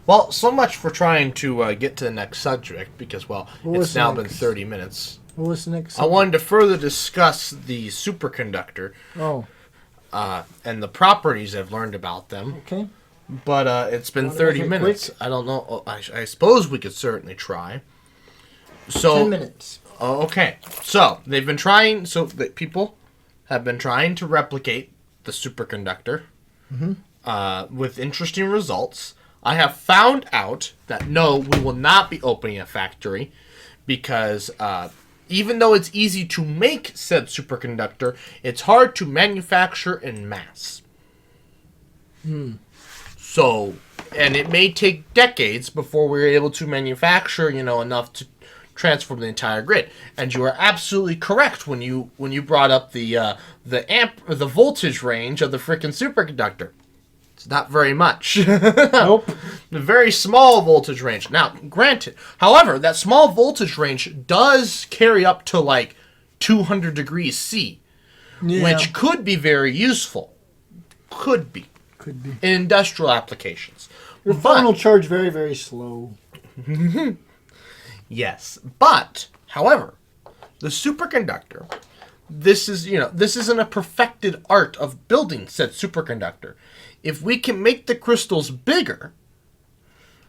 Well, so much for trying to get to the next subject because, well, What it's was now next? been 30 minutes. What was the next? I wanted to further discuss the superconductor Oh, and the properties I've learned about them, okay. but it's been Wanna 30 make it minutes. quick? I don't know. I suppose we could certainly try. So, 10 minutes. Okay. So, they've been trying, so the people have been trying to replicate the superconductor with interesting results. I have found out that no, we will not be opening a factory because even though it's easy to make said superconductor, it's hard to manufacture in mass. So, and it may take decades before we're able to manufacture, enough to transform the entire grid. And you are absolutely correct when you brought up the voltage range of the freaking superconductor. It's not very much. Nope. A very small voltage range. Now, granted, however, that small voltage range does carry up to like 200 degrees C, Yeah. which could be very useful. Could be. Could be. In industrial applications. Your phone will charge very, very slow. Yes, but however, the superconductor, this isn't a perfected art of building said superconductor. If we can make the crystals bigger,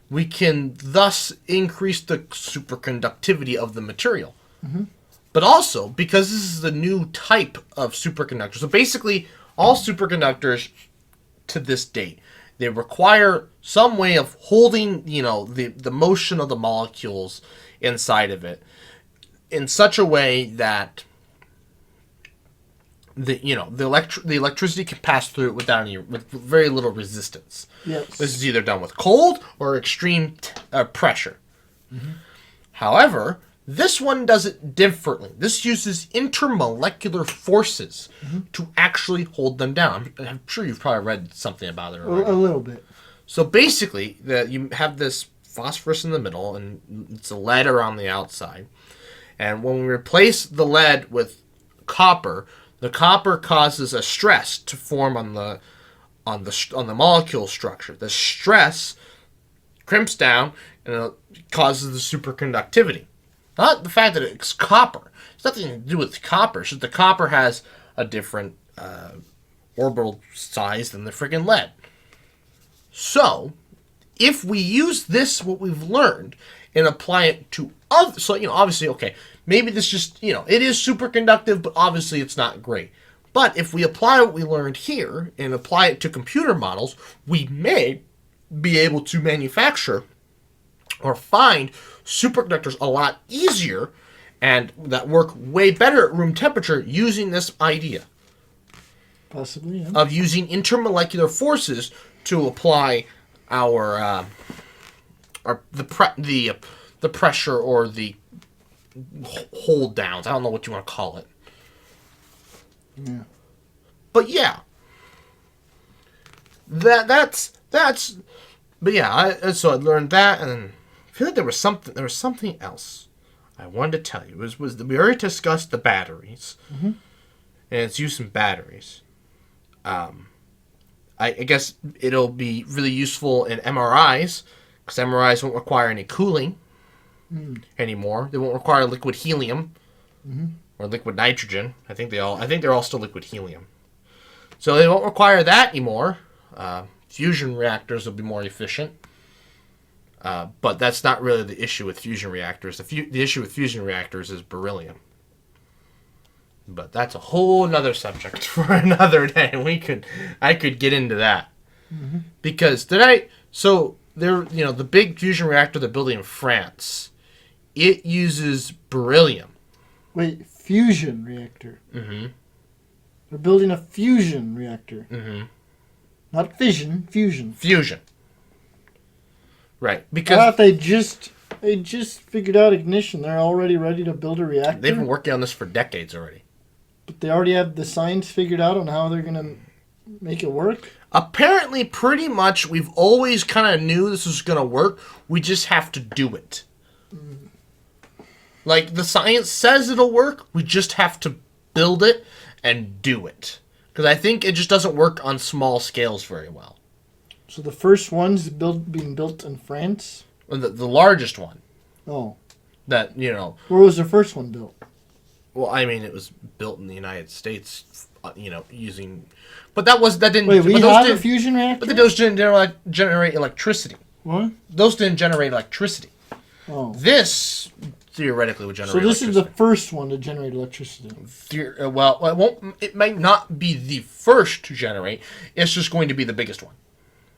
we can thus increase the superconductivity of the material. But also, because this is the new type of superconductor, so basically all superconductors to this date, they require some way of holding, the motion of the molecules inside of it in such a way that the electricity can pass through it with very little resistance. Yes. This is either done with cold or extreme pressure. However, this one does it differently. This uses intermolecular forces to actually hold them down. I'm sure you've probably read something about it already. A little bit. So basically, you have this phosphorus in the middle, and it's a lead around the outside. And when we replace the lead with copper, the copper causes a stress to form on the molecule structure. The stress crimps down and it causes the superconductivity. Not the fact that it's copper. It's nothing to do with copper. It's just the copper has a different orbital size than the friggin' lead. So, if we use this, what we've learned, and apply it to other, so, obviously, okay, maybe this just, it is superconductive, but obviously it's not great. But if we apply what we learned here and apply it to computer models, we may be able to manufacture or find superconductors a lot easier and that work way better at room temperature using this idea. Possibly, yeah. Of using intermolecular forces to apply the pressure or the hold downs. I don't know what you want to call it. Yeah. But yeah, that's. But yeah, so I learned that, and I feel like there was something else I wanted to tell you. We already discussed the batteries, and its use in batteries. I guess it'll be really useful in MRIs, because MRIs won't require any cooling anymore. They won't require liquid helium or liquid nitrogen. I think they're all still liquid helium. So they won't require that anymore. Fusion reactors will be more efficient. But that's not really the issue with fusion reactors. The issue with fusion reactors is beryllium. But that's a whole nother subject for another day. I could get into that. Because the big fusion reactor they're building in France, it uses beryllium. Wait, fusion reactor. They're building a fusion reactor. Not fission, fusion. Fusion. Right. I Because thought they just figured out ignition. They're already ready to build a reactor. they've been working on this for decades already. But they already have the science figured out on how they're going to make it work? Apparently, pretty much, we've always kind of knew this was going to work. We just have to do it. Like, the science says it'll work. We just have to build it and do it. Because I think it just doesn't work on small scales very well. So the first one's being built in France? The largest one. Oh. That, you know. Where was the first one built? Well, I mean, it was built in the United States, using... But that didn't... Wait, we those have a didn't, fusion reactor? But those didn't generate electricity. What? Those didn't generate electricity. Oh. This theoretically would generate electricity. So this is the first one to generate electricity. Well, it won't. It might not be the first to generate. It's just going to be the biggest one.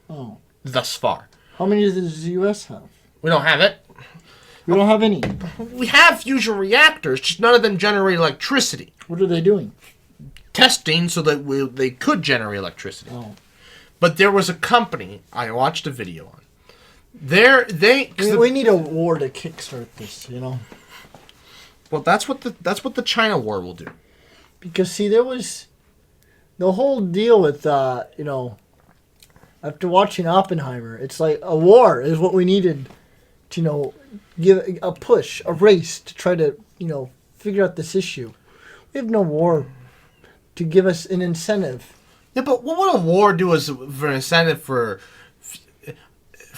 Oh. Thus far. How many does the U.S. have? We don't have it. We don't have any. We have fusion reactors, just none of them generate electricity. What are they doing? Testing so that they could generate electricity. Oh. But there was a company I watched a video on. We need a war to kickstart this, Well, that's what the China war will do. Because see, there was the whole deal with after watching Oppenheimer, it's like a war is what we needed to give a push, a race to try to figure out this issue. We have no war to give us an incentive. Yeah, but what would a war do as for an incentive for?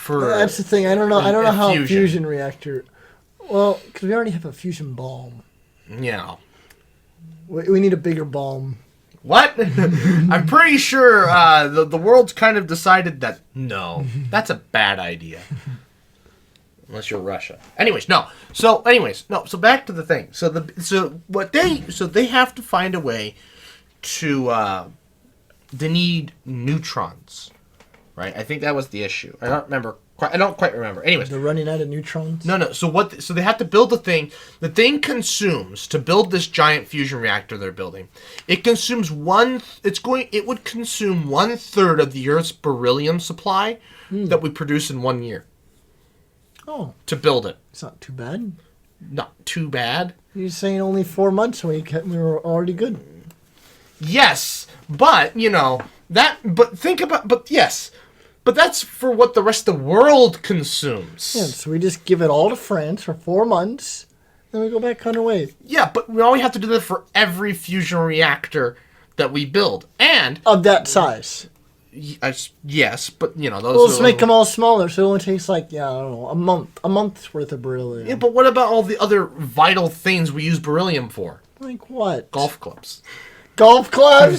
That's the thing. I don't know how a fusion reactor. Well, because we already have a fusion bomb. Yeah. We need a bigger bomb. What? I'm pretty sure the world's kind of decided that no, that's a bad idea. Unless you're Russia. So back to the thing. So they have to find a way to. They need neutrons. Right, I think that was the issue. I don't quite remember. Anyways, they're running out of neutrons. No. So they have to build the thing. The thing consumes to build this giant fusion reactor they're building. It consumes It would consume 1/3 of the Earth's beryllium supply that we produce in 1 year. Oh, to build it. It's not too bad. Not too bad. You're saying only 4 months we were already good. Yes, but But that's for what the rest of the world consumes. Yeah, so we just give it all to France for 4 months, then we go back on our way. Yeah, but we only have to do that for every fusion reactor that we build. And... Of that size. Yes, but, those... Well, let's make them all smaller, so it only takes, I don't know, a month's worth of beryllium. Yeah, but what about all the other vital things we use beryllium for? Like what? Golf clubs. Golf clubs?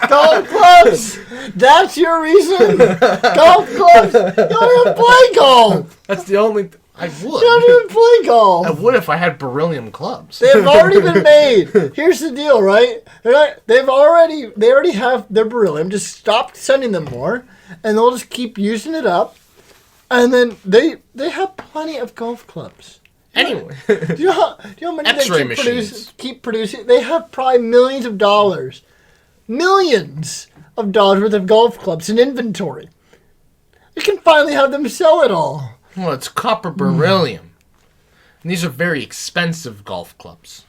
Golf clubs! That's your reason? Golf clubs! You don't even play golf! That's the only... I would. You don't even play golf! I would if I had beryllium clubs. They've already been made. Here's the deal, right? They already have their beryllium. Just stop sending them more, and they'll just keep using it up. And then they have plenty of golf clubs. Anyway. Do you know how many X-ray they machines. keep producing? They have probably millions of dollars worth of golf clubs in inventory. You can finally have them sell it all. Well, it's copper beryllium. And these are very expensive golf clubs.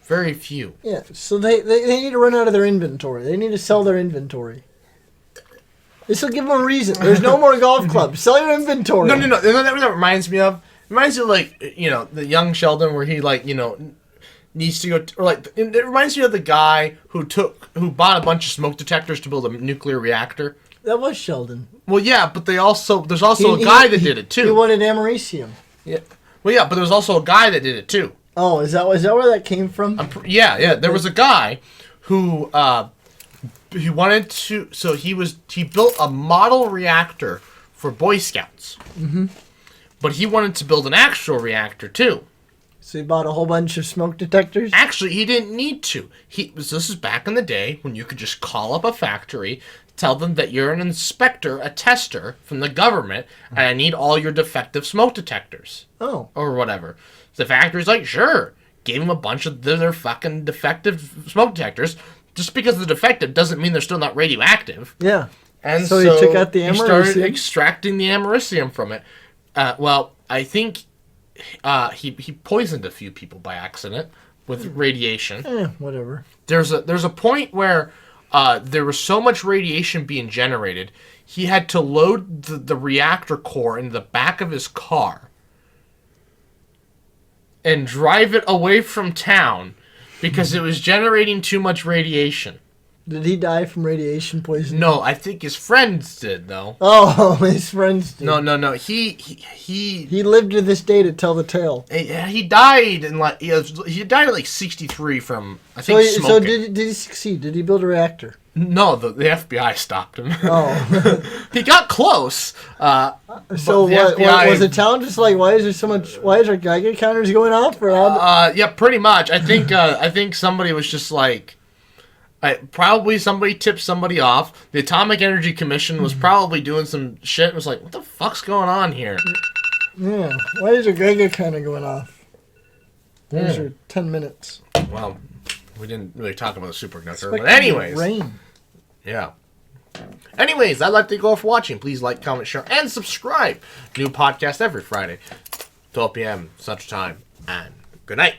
Very few. Yeah, so they need to run out of their inventory. They need to sell their inventory. This will give them a reason. There's no more golf clubs. Sell your inventory. No. You know that reminds me of? It reminds me of, the young Sheldon where he, needs to go... it reminds me of the guy who bought a bunch of smoke detectors to build a nuclear reactor. That was Sheldon. Well, yeah, but there's also a guy that did it, too. He wanted americium. Yeah. Well, yeah, but there's also a guy that did it, too. Oh, is that where that came from? Yeah. There was a guy who... he wanted to... So he built a model reactor for Boy Scouts. Mm-hmm. But he wanted to build an actual reactor, too. So he bought a whole bunch of smoke detectors? Actually, he didn't need to. This is back in the day when you could just call up a factory, tell them that you're an inspector, a tester from the government, and I need all your defective smoke detectors. Oh. Or whatever. The factory's like, sure. Gave him a bunch of their fucking defective smoke detectors. Just because they're defective doesn't mean they're still not radioactive. Yeah. And so he took out the americium. He started extracting the americium from it. I think he poisoned a few people by accident with radiation. Whatever. There's a point where there was so much radiation being generated, he had to load the reactor core into the back of his car and drive it away from town because it was generating too much radiation. Did he die from radiation poisoning? No, I think his friends did though. Oh, his friends did. No. He lived to this day to tell the tale. he died in like he died at like 63 from I think smoking. So did he succeed? Did he build a reactor? No, the FBI stopped him. Oh. He got close. So what was the town just like? Why is our Geiger counters going off? Or yeah, pretty much. I think somebody was just like. Probably somebody tipped somebody off. The Atomic Energy Commission was probably doing some shit and was like, what the fuck's going on here? Yeah. Why is your Geiger counter going off? There's your 10 minutes. Well, we didn't really talk about the superconductor. But anyways. Rain. Yeah. Anyways, I'd like to thank you all for watching. Please like, comment, share, and subscribe. New podcast every Friday, 12 p.m. such time. And good night.